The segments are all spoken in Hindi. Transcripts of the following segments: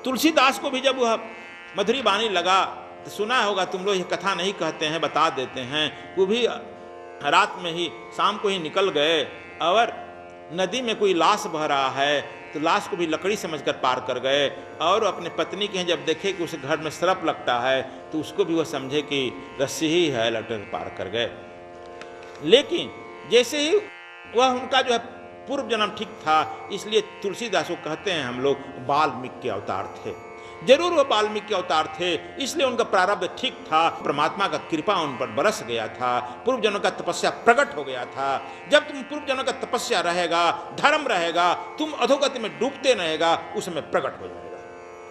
तुलसीदास को भी जब वह मधुरी बानी लगा तो सुना होगा तुम लोग, ये कथा नहीं कहते हैं, बता देते हैं। वो भी रात में ही, शाम को ही निकल गए और नदी में कोई लाश बह रहा है तो लाश को भी लकड़ी समझकर पार कर गए, और अपने पत्नी के जब देखे कि उस घर में सरप लगता है तो उसको भी वह समझे कि रस्सी ही है, लटक पार कर गए। लेकिन जैसे ही वह उनका जो है पूर्व जन्म ठीक था, इसलिए तुलसीदास को कहते हैं हम लोग वाल्मीकि के अवतार थे। जरूर वो वाल्मीकि के अवतार थे, इसलिए उनका प्रारब्ध ठीक था, परमात्मा का कृपा उन पर बरस गया था, पूर्व जन्म का तपस्या प्रकट हो गया था। जब तुम पूर्व जन्म का तपस्या रहेगा, धर्म रहेगा, तुम अधोगति में डूबते रहेगा, उस समय प्रकट हो जाएगा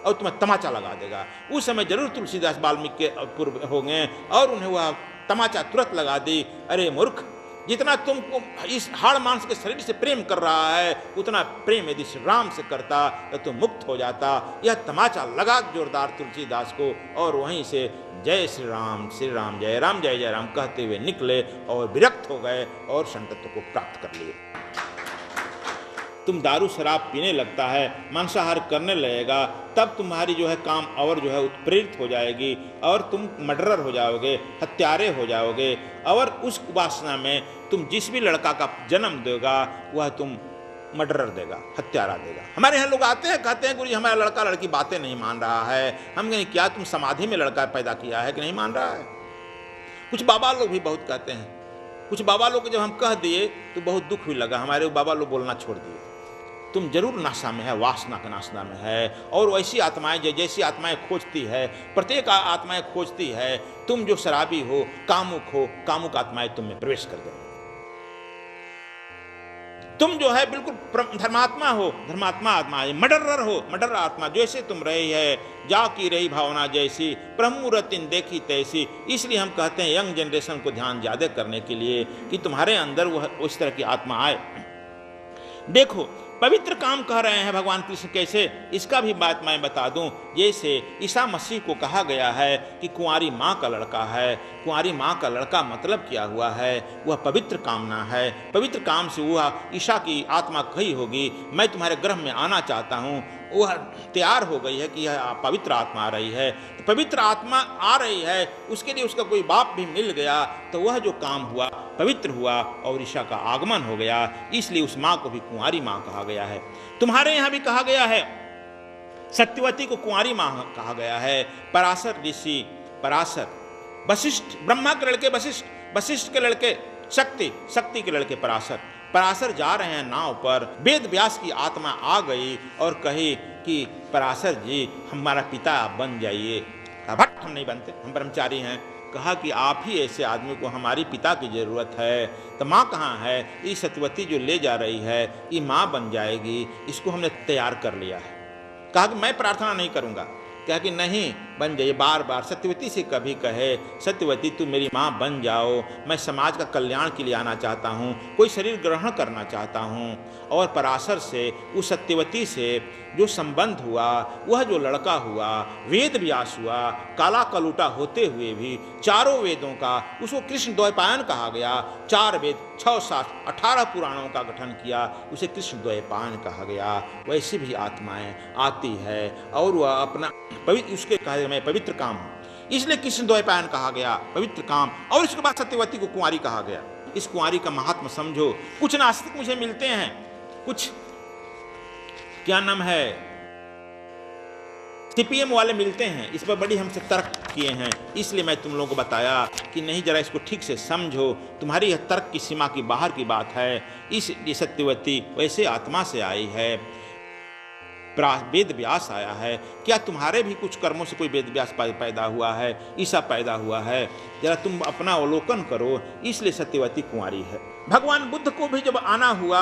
और तुम्हें तमाचा लगा देगा। उस समय जरूर तुलसीदास वाल्मीकि के पूर्व होंगे और उन्हें वह तमाचा तुरंत लगा दी। अरे मूर्ख, जितना तुमको इस हाड़ मांस के शरीर से प्रेम कर रहा है, उतना प्रेम यदि श्री राम से करता तो तुम मुक्त हो जाता। यह तमाचा लगा जोरदार तुलसीदास को, और वहीं से जय श्री राम जय राम जय जय राम कहते हुए निकले और विरक्त हो गए और संतत्व को प्राप्त कर लिए। तुम दारू शराब पीने लगता है, मांसाहार करने लगेगा, तब तुम्हारी जो है काम और जो है उत्प्रेरित हो जाएगी और तुम मर्डरर हो जाओगे, हत्यारे हो जाओगे। और उस वासना में तुम जिस भी लड़का का जन्म देगा वह तुम मर्डरर देगा, हत्यारा देगा। हमारे यहाँ लोग आते हैं, कहते हैं गुरु हमारा लड़का लड़की बातें नहीं मान रहा है। हम कहें क्या तुम समाधि में लड़का पैदा किया है कि नहीं मान रहा है? कुछ बाबा लोग भी बहुत कहते हैं। कुछ बाबा लोग को जब हम कह दिए तो बहुत दुख भी लगा, हमारे बाबा लोग बोलना छोड़ दिए। तुम जरूर नाशा में है, वासना का नाशना में है, और वैसी आत्माएं जैसी आत्माएं खोजती है, प्रत्येक आत्माएं खोजती है। तुम जो शराबी हो, कामुक आत्माएं तुम में प्रवेश कर गए। तुम जो है बिल्कुल धर्मात्मा हो, धर्मात्मा आत्मा है, मर्डरर हो, मर्डर आत्मा। जैसे तुम रही है, जा की रही भावना जैसी, ब्रह्मूर्तिन देखी तैसी। इसलिए हम कहते हैं यंग जनरेशन को ध्यान ज्यादा करने के लिए कि तुम्हारे अंदर वह उस तरह की आत्मा आए। देखो पवित्र काम कह रहे हैं भगवान कृष्ण कैसे, इसका भी बात मैं बता दूं। जैसे ईसा मसीह को कहा गया है कि कुंवारी माँ का लड़का है। कुंवारी माँ का लड़का मतलब क्या हुआ है? वह पवित्र कामना है। पवित्र काम से वह ईसा की आत्मा कही होगी मैं तुम्हारे गर्भ में आना चाहता हूँ। वह तैयार हो गई है कि यह पवित्र आत्मा आ रही है। तो पवित्र आत्मा आ रही है, उसके लिए उसका कोई बाप भी मिल गया तो वह जो काम हुआ पवित्र हुआ और ईशा का आगमन हो गया। इसलिए उस माँ को भी कुंवारी माँ कहा गया है। तुम्हारे यहाँ भी कहा गया है, सत्यवती को कुंवारी माँ कहा गया है। पराशर ऋषि, पराशर, वशिष्ठ, ब्रह्मा के लड़के वशिष्ठ, वशिष्ठ के लड़के शक्ति, शक्ति के लड़के पराशर। पराशर जा रहे हैं नाव पर, वेद व्यास की आत्मा आ गई और कही कि पराशर जी हमारा पिता आप बन जाइए। कहा भट्ट हम नहीं बनते, हम ब्रह्मचारी हैं। कहा कि आप ही ऐसे आदमी को हमारी पिता की जरूरत है। तो माँ कहाँ है? ये सत्यवती जो ले जा रही है ये माँ बन जाएगी, इसको हमने तैयार कर लिया है। कहा कि मैं प्रार्थना नहीं करूँगा। कहा कि नहीं बन जाइए। बार बार सत्यवती से कभी कहे सत्यवती तू मेरी माँ बन जाओ, मैं समाज का कल्याण के लिए आना चाहता हूँ, कोई शरीर ग्रहण करना चाहता हूँ। और पराशर से, उस सत्यवती से जो संबंध हुआ, वह जो लड़का हुआ, वेद व्यास हुआ, काला कलूटा होते हुए भी चारों वेदों का, उसको कृष्ण द्वैपायन कहा गया। 4 वेद 6 7 18 पुराणों का गठन किया, उसे कृष्ण द्वैपायन कहा गया। वैसे भी आत्माएं आती है और वह अपना पवित्र, उसके कहा मैं पवित्र काम हूँ, इसलिए कृष्ण द्वैपायन कहा गया, पवित्र काम। और इसके बाद सत्यवती को कुंवारी कहा गया। इस कुंवारी का महात्मा समझो। कुछ नास्तिक मुझे मिलते हैं, कुछ क्या नाम है सीपीएम वाले मिलते हैं, इस पर बड़ी हमसे तर्क किए हैं। इसलिए मैं तुम लोगों को बताया कि नहीं जरा इसको ठीक से समझो, तुम्हारी यह तर्क की सीमा की बाहर की बात है। इस सत्यवती वैसे आत्मा से आई है, वेद व्यास आया है। क्या तुम्हारे भी कुछ कर्मों से कोई वेद व्यास पैदा हुआ है, ईसा पैदा हुआ है? जरा तुम अपना अवलोकन करो। इसलिए सत्यवती कुंवारी है। भगवान बुद्ध को भी जब आना हुआ,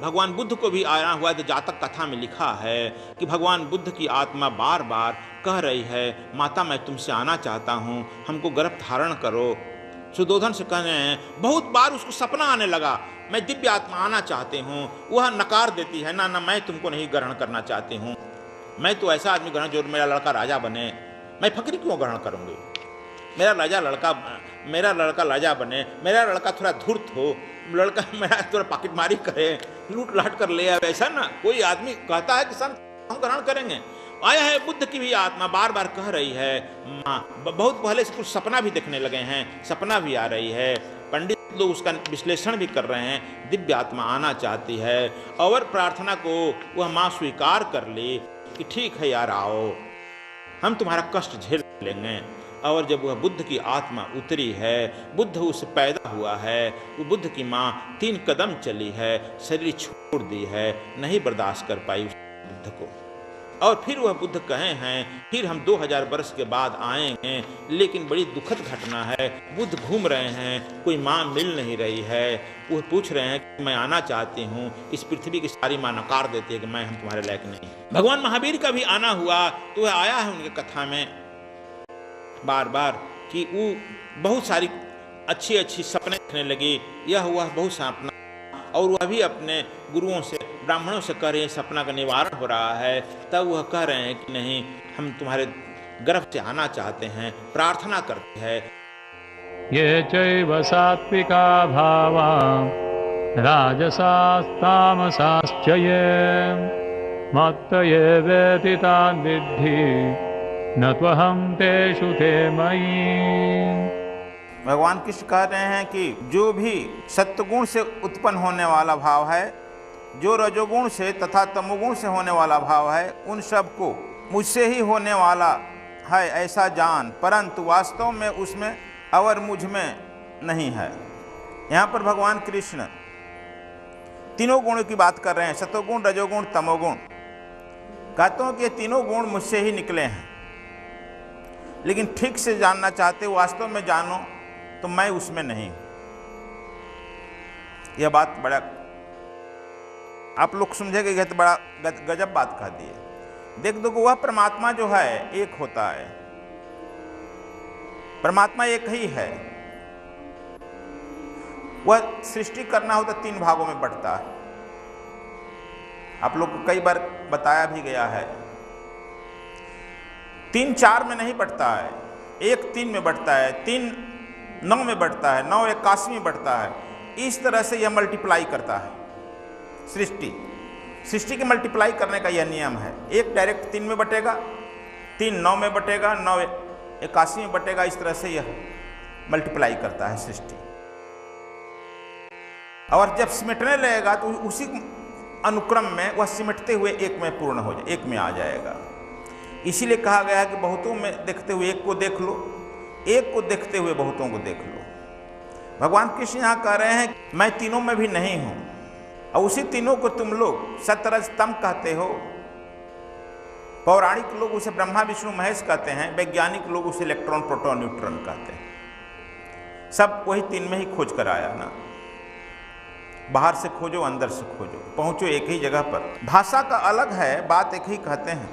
भगवान बुद्ध को भी आना हुआ तो जातक कथा में लिखा है कि भगवान बुद्ध की आत्मा बार बार कह रही है माता मैं तुमसे आना चाहता हूँ, हमको गर्भ धारण करो। सुदोधन से कह रहे हैं, बहुत बार उसको सपना आने लगा मैं दिव्य आत्मा आना चाहते हूँ। वह नकार देती है, ना ना मैं तुमको नहीं ग्रहण करना चाहती हूँ, मैं तो ऐसा आदमी ग्रहण जो मेरा लड़का राजा बने, मैं फकीर क्यों ग्रहण करूँगी? मेरा लड़का राजा बने, मेरा लड़का थोड़ा धूर्त हो, लड़का मेरा थोड़ा पॉकेटमारी करे, लूट लाट कर ले आवे। ऐसा ना कोई आदमी कहता है कि संत हम ग्रहण करेंगे। आया है बुद्ध की भी आत्मा बार बार कह रही है माँ, बहुत पहले से कुछ सपना भी देखने लगे हैं, सपना भी आ रही है, पंडित लोग उसका विश्लेषण भी कर रहे हैं, दिव्य आत्मा आना चाहती है और प्रार्थना को वह माँ स्वीकार कर ली कि ठीक है यार आओ, हम तुम्हारा कष्ट झेल लेंगे। और जब वह बुद्ध की आत्मा उतरी है, बुद्ध उससे पैदा हुआ है, वो बुद्ध की माँ 3 कदम चली है, शरीर छोड़ दी है, नहीं बर्दाश्त कर पाई उस बुद्ध को। और फिर वह बुद्ध कहे हैं फिर हम 2000 वर्ष के बाद आएंगे, लेकिन बड़ी दुखद घटना है, बुद्ध घूम रहे हैं, कोई माँ मिल नहीं रही है, वो पूछ रहे हैं कि मैं आना चाहती हूँ, इस पृथ्वी की सारी माँ नकार देती है कि मैं हम तुम्हारे लायक नहीं। भगवान महावीर का भी आना हुआ तो वह आया है उनकी कथा में बार बार कि वो बहुत सारी अच्छी अच्छी सपने देखने लगी, यह हुआ बहुत सपना, और वह भी अपने गुरुओं से ब्राह्मणों से कह रहे हैं सपना का निवारण हो रहा है, तब वह कह रहे हैं कि नहीं हम तुम्हारे गर्भ से आना चाहते हैं, प्रार्थना करते हैं। ये चैव सात्विका भावा राजसास्तामसाश्च ये मत्त ये व्यतीतान् विद्धि न त्वहं तेषु ते मयि। भगवान कृष्ण कह रहे हैं कि जो भी सत्वगुण से उत्पन्न होने वाला भाव है, जो रजोगुण से तथा तमोगुण से होने वाला भाव है, उन सब को मुझसे ही होने वाला है ऐसा जान, परंतु वास्तव में उसमें और मुझ में नहीं है। यहाँ पर भगवान कृष्ण तीनों गुणों की बात कर रहे हैं, सत्वगुण, रजोगुण, तमोगुण। कहते हैं कि ये तीनों गुण मुझसे ही निकले हैं, लेकिन ठीक से जानना चाहते हो, वास्तव में जानो तो मैं उसमें नहीं। यह बात बड़ा आप लोग समझेंगे तो बड़ा गजब बात कह दी है। देख दो वह परमात्मा जो है एक होता है, परमात्मा एक ही है। वह सृष्टि करना हो तो 3 भागों में बढ़ता है, आप लोग को कई बार बताया भी गया है। 3 4 में नहीं बढ़ता है, 1 3 में बढ़ता है, 3 9 में बढ़ता है, 9 81 में बढ़ता है। इस तरह से यह मल्टीप्लाई करता है सृष्टि के मल्टीप्लाई करने का यह नियम है। 1 डायरेक्ट 3 में बटेगा, 3 9 में बटेगा, 9 81 में बटेगा, इस तरह से यह मल्टीप्लाई करता है सृष्टि। और जब सिमटने लगेगा तो उसी अनुक्रम में वह सिमटते हुए एक में पूर्ण हो जाए, एक में आ जाएगा। इसीलिए कहा गया है कि बहुतों में देखते हुए एक को देख लो, एक को देखते हुए बहुतों को देख लो। भगवान कृष्ण यहाँ कह रहे हैं मैं तीनों में भी नहीं हूँ, और उसी तीनों को तुम लोग सतरज तम कहते हो। पौराणिक लोग उसे ब्रह्मा विष्णु महेश कहते हैं, वैज्ञानिक लोग उसे इलेक्ट्रॉन प्रोटॉन न्यूट्रॉन कहते हैं। सब वही 3 में ही खोज कर आया ना, बाहर से खोजो अंदर से खोजो, पहुंचो एक ही जगह पर। भाषा का अलग है, बात एक ही कहते हैं।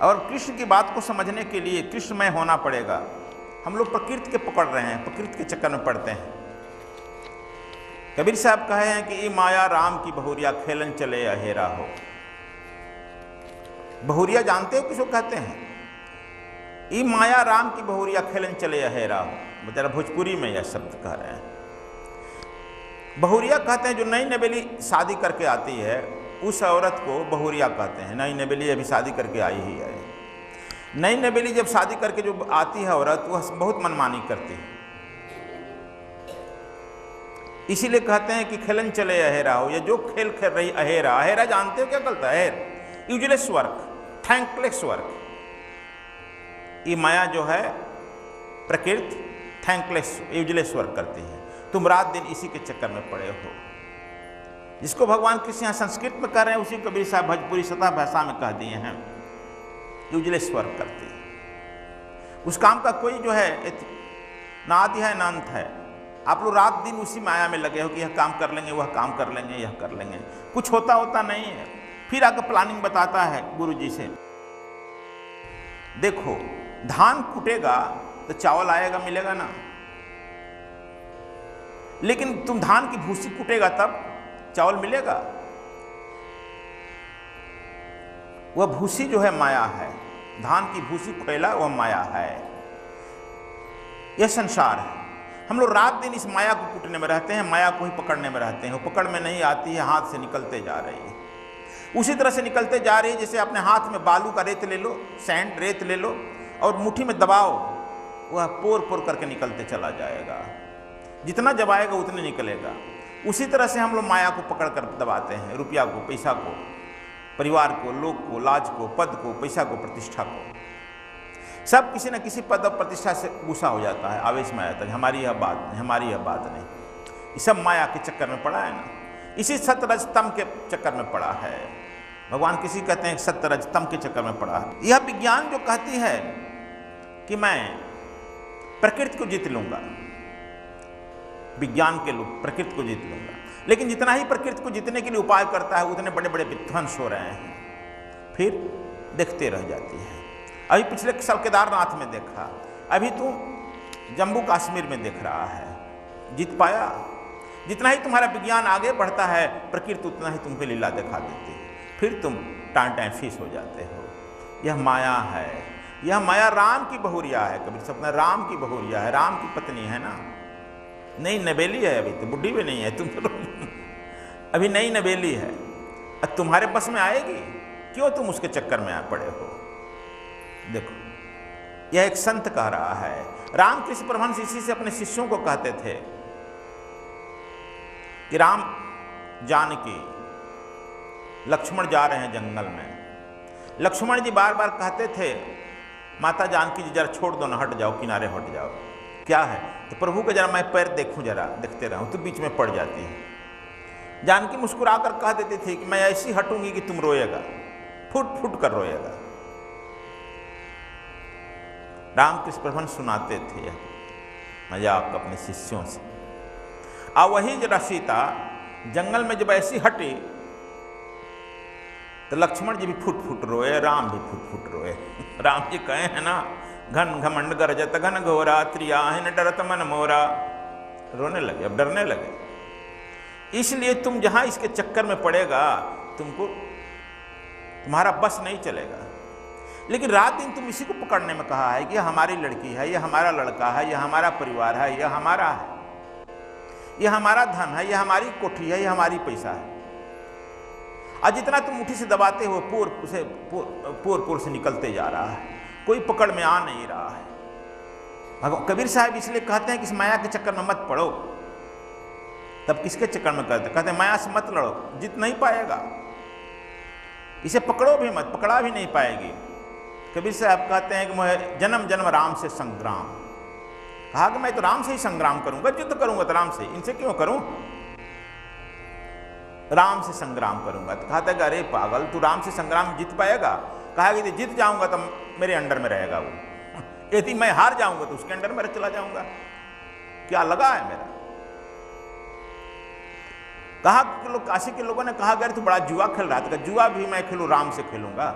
और कृष्ण की बात को समझने के लिए कृष्णमय होना पड़ेगा। हम लोग प्रकृति के पकड़ रहे हैं, प्रकृति के चक्कर में पड़ते हैं। कबीर साहब कहे हैं कि ये माया राम की बहुरिया खेलन चले अहेरा हो। बहुरिया जानते हो किसको कहते हैं? ये माया राम की बहुरिया खेलन चले अहेरा हो। बेचारा भोजपुरी में यह शब्द कह रहे हैं। बहुरिया कहते हैं जो नई नवेली शादी करके आती है, उस औरत को बहुरिया कहते हैं। नई नवेली अभी शादी करके आई ही है। नई नवेली जब शादी करके जो आती है औरत, वह बहुत मनमानी करती है। इसीलिए कहते हैं कि खेलन चले अहेरा हो, या जो खेल खेल रही अहेरा। अहेरा जानते हो क्या करता है? Useless work, thankless work. ये माया जो है प्रकृति थैंकलेस यूजलेस वर्क करती है। तुम रात दिन इसी के चक्कर में पड़े हो। जिसको भगवान कृष्ण यहाँ संस्कृत में कह रहे हैं, उसी कबीर साहब भोजपुरी सतह भाषा में कह दिए हैं, यूजलेस वर्क करते हैं। उस काम का कोई जो है ना आदि है ना अंत है। आप लोग रात दिन उसी माया में लगे हो कि यह काम कर लेंगे, वह काम कर लेंगे, यह कर लेंगे, कुछ होता नहीं है। फिर आकर प्लानिंग बताता है गुरु जी से, देखो धान कुटेगा तो चावल आएगा, मिलेगा ना। लेकिन तुम धान की भूसी कुटेगा तब चावल मिलेगा। वह भूसी जो है माया है, धान की भूसी खोला वह माया है। यह संसार है। हम लोग रात दिन इस माया को कूटने में रहते हैं, माया को ही पकड़ने में रहते हैं। वो पकड़ में नहीं आती है, हाथ से निकलते जा रही है। उसी तरह से निकलते जा रही है जैसे अपने हाथ में बालू का रेत ले लो, सैंड रेत ले लो और मुट्ठी में दबाओ, वह पोर पोर करके निकलते चला जाएगा। जितना दबाएगा उतने निकलेगा। उसी तरह से हम लोग माया को पकड़ कर दबाते हैं, रुपया को, पैसा को, परिवार को, लोग को, लाज को, पद को, पैसा को, प्रतिष्ठा को। सब किसी न किसी पद और प्रतिष्ठा से गुस्सा हो जाता है, आवेश में आ जाता है, हमारी यह बात नहीं, हमारी यह बात नहीं। ये सब माया के चक्कर में पड़ा है ना, इसी सतरज तम के चक्कर में पड़ा है। भगवान किसी कहते हैं सतरज तम के चक्कर में पड़ा है। यह विज्ञान जो कहती है कि मैं प्रकृति को जीत लूंगा, विज्ञान के लोग प्रकृति को जीत लूंगा, लेकिन जितना ही प्रकृति को जीतने के लिए उपाय करता है उतने बड़े बड़े विध्वंस हो रहे हैं, फिर देखते रह जाती है। अभी पिछले साल केदारनाथ में देखा, अभी तू जम्मू कश्मीर में देख रहा है, जीत पाया? जितना ही तुम्हारा विज्ञान आगे बढ़ता है प्रकृति उतना ही तुमको लीला दिखा देती है, फिर तुम टाइम फीस हो जाते हो। यह माया है, यह माया राम की बहुरिया है। कबीर सपना राम की बहुरिया है, राम की पत्नी है ना, नई नवेली है, अभी तो बुढ़ी भी नहीं है तुम तो अभी नई नवेली है। अब तुम्हारे बस में आएगी? क्यों तुम उसके चक्कर में आ पड़े हो? देखो, यह एक संत कह रहा है। रामकृष्ण परमहंस इसी से अपने शिष्यों को कहते थे कि राम जानकी, लक्ष्मण जा रहे हैं जंगल में। लक्ष्मण जी बार बार कहते थे माता जानकी जी जरा छोड़ दो ना, हट जाओ, किनारे हट जाओ। क्या है? तो प्रभु का जरा मैं पैर देखूं, जरा देखते रहूं, तो बीच में पड़ जाती है। जानकी मुस्कुराकर कह देती थी कि मैं ऐसी हटूंगी कि तुम रोएगा, फुट फुट कर रोएगा। रामकृष्ण परमहंस सुनाते थे मजाक अपने शिष्यों से। और वही जरा सीता जंगल में जब ऐसी हटी तो लक्ष्मण जी भी फुट फुट रोए, राम भी फुट फुट रोए। राम जी कहे हैं ना, घन घमंड गरजत घन घोरा, त्रियाहिन डरत मन मोरा। रोने लगे, अब डरने लगे। इसलिए तुम जहां इसके चक्कर में पड़ेगा, तुमको तुम्हारा बस नहीं चलेगा। लेकिन रात दिन तुम इसी को पकड़ने में कहा है कि यह हमारी लड़की है, यह हमारा लड़का है, यह हमारा परिवार है, यह हमारा है, यह हमारा धन है, यह हमारी कोठी है, यह हमारी पैसा है। आज जितना तुम मुट्ठी से दबाते हो पोर से निकलते जा रहा है, कोई पकड़ में आ नहीं रहा है। कबीर साहब इसलिए कहते हैं कि इस माया के चक्कर में मत पड़ो। तब किसके चक्कर में कहते हैं माया से मत लड़ो, जीत नहीं पाएगा। इसे पकड़ो भी मत, पकड़ा भी नहीं पाएगी। कबीर साहब कहते हैं कि मुझे जन्म जन्म राम से संग्राम। कहा कि मैं तो राम से ही संग्राम करूंगा, युद्ध करूंगा तो राम से, इनसे क्यों करूं? राम से संग्राम करूंगा। तो कहा था कि अरे पागल, तू राम से संग्राम जीत पाएगा? कहा कि जीत जाऊंगा तो मेरे अंडर में रहेगा वो, यदि मैं हार जाऊंगा तो उसके अंडर में चला जाऊंगा। क्या लगा है मेरा? कहा लोग, काशी के लोगों ने कहा अगर तू बड़ा जुआ खेल रहा था, जुआ भी मैं खेलूं, राम से खेलूंगा।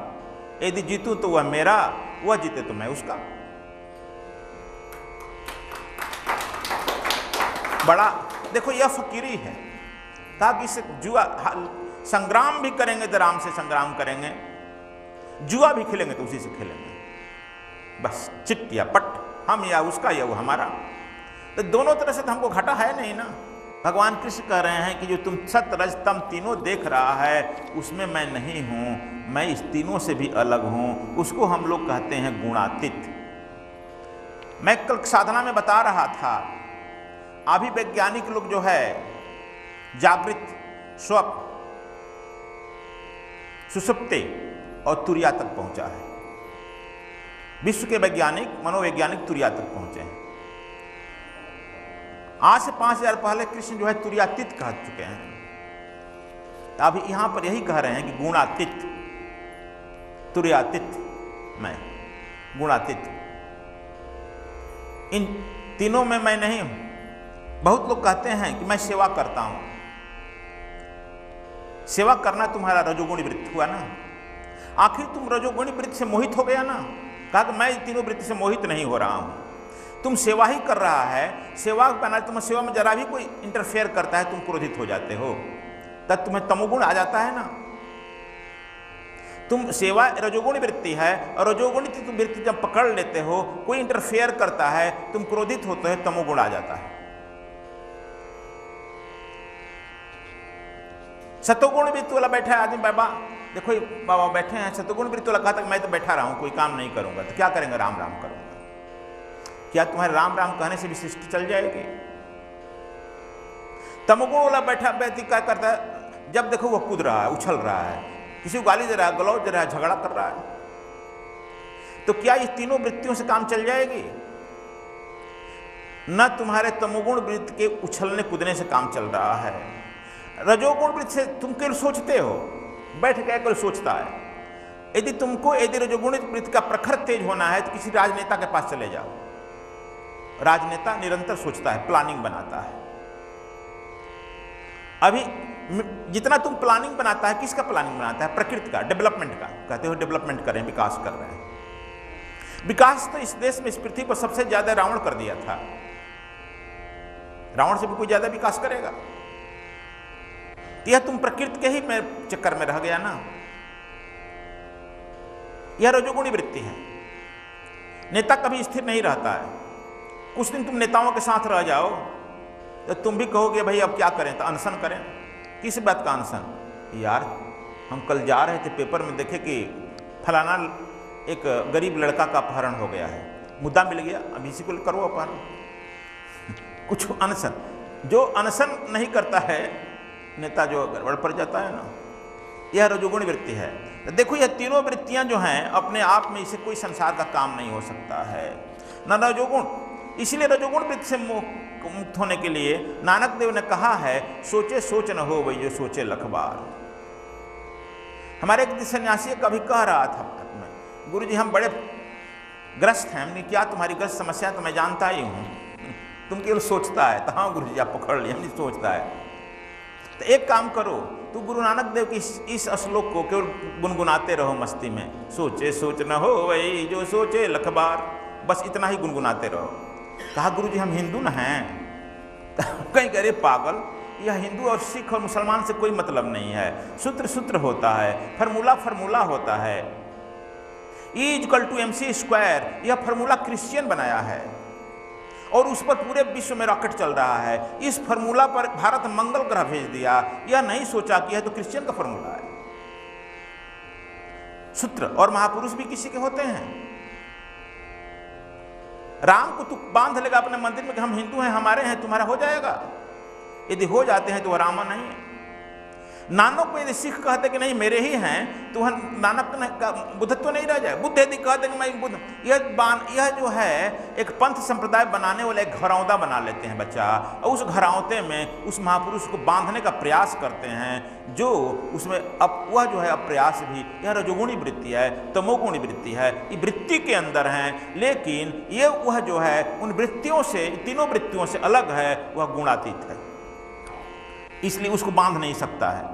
यदि जीतूं तो वह मेरा, वह जीते तो मैं उसका। बड़ा देखो, यह फकीरी है। कहा कि इसे जुआ संग्राम भी करेंगे तो राम से संग्राम करेंगे, जुआ भी खेलेंगे तो उसी से खेलेंगे। बस चिट या पट, हम या उसका या वो हमारा। तो दोनों तरह से तो हमको घाटा है नहीं ना। भगवान कृष्ण कह रहे हैं कि जो तुम सत रज तम तीनों देख रहा है उसमें मैं नहीं हूं, मैं इस तीनों से भी अलग हूं। उसको हम लोग कहते हैं गुणातीत। मैं कल साधना में बता रहा था, अभी वैज्ञानिक लोग जो है जागृत, स्वप्न, सुषुप्ति और तुरिया तक पहुंचा है। विश्व के वैज्ञानिक, मनोवैज्ञानिक तुरिया तक पहुंचे हैं। आज से 5000 पहले कृष्ण जो है तुरियातीत कह चुके हैं। अभी यहां पर यही कह रहे हैं कि गुणातीत, तुरियातीत, मैं गुणातीत, इन तीनों में मैं नहीं हूं। बहुत लोग कहते हैं कि मैं सेवा करता हूं। सेवा करना तुम्हारा रजोगुणी वृत्ति हुआ ना। आखिर तुम रजोगुणी वृत्ति से मोहित हो गया ना। कहा कि मैं तीनों वृत्ति से मोहित नहीं हो रहा हूं। तुम सेवा ही कर रहा है, सेवा बना, तुम सेवा में जरा भी कोई इंटरफेयर करता है तुम क्रोधित हो जाते हो, तब तुम्हें तमोगुण आ जाता है ना। तुम सेवा रजोगुणी वृत्ति है, और रजोगुणी तुम वृत्ति जब पकड़ लेते हो, कोई इंटरफेयर करता है, तुम क्रोधित होते हो, तमोगुण आ जाता है। सतोगुण वृत्ति वाला बैठा है आदमी, बाबा देखो ये बाबा बैठे हैं, सतुगुण वृत्ति वाला कहा था मैं तो बैठा रहा हूं, कोई काम नहीं करूंगा, तो क्या करेंगे? राम राम करूंगा। क्या तुम्हारे राम राम कहने से भी सृष्टि चल जाएगी? तमोगुण वाला बैठा व्यक्ति क्या करता है? जब देखो वो कूद रहा है, उछल रहा है, किसी को गाली दे रहा है, गलौज दे रहा है, झगड़ा कर रहा है, तो क्या ये तीनों वृत्तियों से काम चल जाएगी? न तुम्हारे तमोगुण वृत्ति के उछलने कूदने से काम चल रहा है। रजोगुण वृत्ति से तुम केवल सोचते हो, बैठ के केवल सोचता है। यदि रजोगुण वृत्ति का प्रखर तेज होना है तो किसी राजनेता के पास चले जाओ। राजनेता निरंतर सोचता है, प्लानिंग बनाता है। अभी जितना तुम प्लानिंग बनाता है, किसका प्लानिंग बनाता है? प्रकृति का, डेवलपमेंट का। कहते हो डेवलपमेंट करें, विकास कर रहे हैं। विकास तो इस देश में, इस पृथ्वी पर सबसे ज्यादा रावण कर दिया था। रावण से भी कोई ज्यादा विकास करेगा? यह तुम प्रकृति के ही में चक्कर में रह गया ना। यह रजोगुणी वृत्ति है। नेता कभी स्थिर नहीं रहता है। कुछ दिन तुम नेताओं के साथ रह जाओ तो तुम भी कहोगे भाई अब क्या करें, तो अनशन करें। किस बात का अनशन? यार हम कल जा रहे थे, पेपर में देखे कि फलाना एक गरीब लड़का का अपहरण हो गया है, मुद्दा मिल गया, अभी इसी को करो अपहरण। कुछ अनशन। जो अनशन नहीं करता है नेता, जो गड़बड़ पड़ जाता है ना, यह रजोगुणी वृत्ति है। तो देखो यह तीनों वृत्तियां जो हैं अपने आप में, इसे कोई संसार का काम नहीं हो सकता है न रजोगुण। इसलिए रजोगुण वृत्ति से मुक्त होने के लिए नानक देव ने कहा है, सोचे सोच न हो वही जो सोचे लख बार। हमारे एक सन्यासी कभी कह रहा था, गुरु जी हम बड़े ग्रस्त हैं। हमने क्या तुम्हारी ग्रस्त समस्या तो मैं जानता ही हूँ, तुम केवल सोचता है। तो हाँ गुरु जी आप पकड़ लिए, हमने सोचता है। तो एक काम करो, तू गुरु नानक देव की इस श्लोक को केवल गुनगुनाते रहो मस्ती में, सोचे सोच न हो वही जो सोचे लख बार। बस इतना ही गुनगुनाते रहो। कहा गुरु जी हम हिंदू न हैं। कहीं कह रहे पागल, यह हिंदू और सिख और मुसलमान से कोई मतलब नहीं है। सूत्र सूत्र होता है, फॉर्मूला फॉर्मूला होता है। E=mc², यह फॉर्मूला क्रिश्चियन बनाया है और उस पर पूरे विश्व में रॉकेट चल रहा है। इस फॉर्मूला पर भारत मंगल ग्रह भेज दिया। यह नहीं सोचा कि यह तो क्रिश्चियन का फॉर्मूला है। सूत्र और महापुरुष भी किसी के होते हैं। राम को तू बांध लेगा अपने मंदिर में कि हम हिंदू हैं, हमारे हैं, तुम्हारा हो जाएगा? यदि हो जाते हैं तो वह रामा नहीं है। नानक को यदि सिख कहते कि नहीं मेरे ही हैं, तो वह नानक का बुद्धत्व नहीं रह जाए। बुद्ध यदि कहते कि मैं बुद्ध, यह जो है एक पंथ संप्रदाय बनाने वाले एक घरौंदा बना लेते हैं बच्चा, और उस घरौंदे में उस महापुरुष को बांधने का प्रयास करते हैं, जो उसमें अब वह जो है अप्रयास भी, यह रजोगुणी वृत्ति है, तमोगुणी वृत्ति है। ये वृत्ति के अंदर हैं, लेकिन ये वह जो है उन वृत्तियों से, तीनों वृत्तियों से अलग है, वह गुणातीत है, इसलिए उसको बांध नहीं सकता है।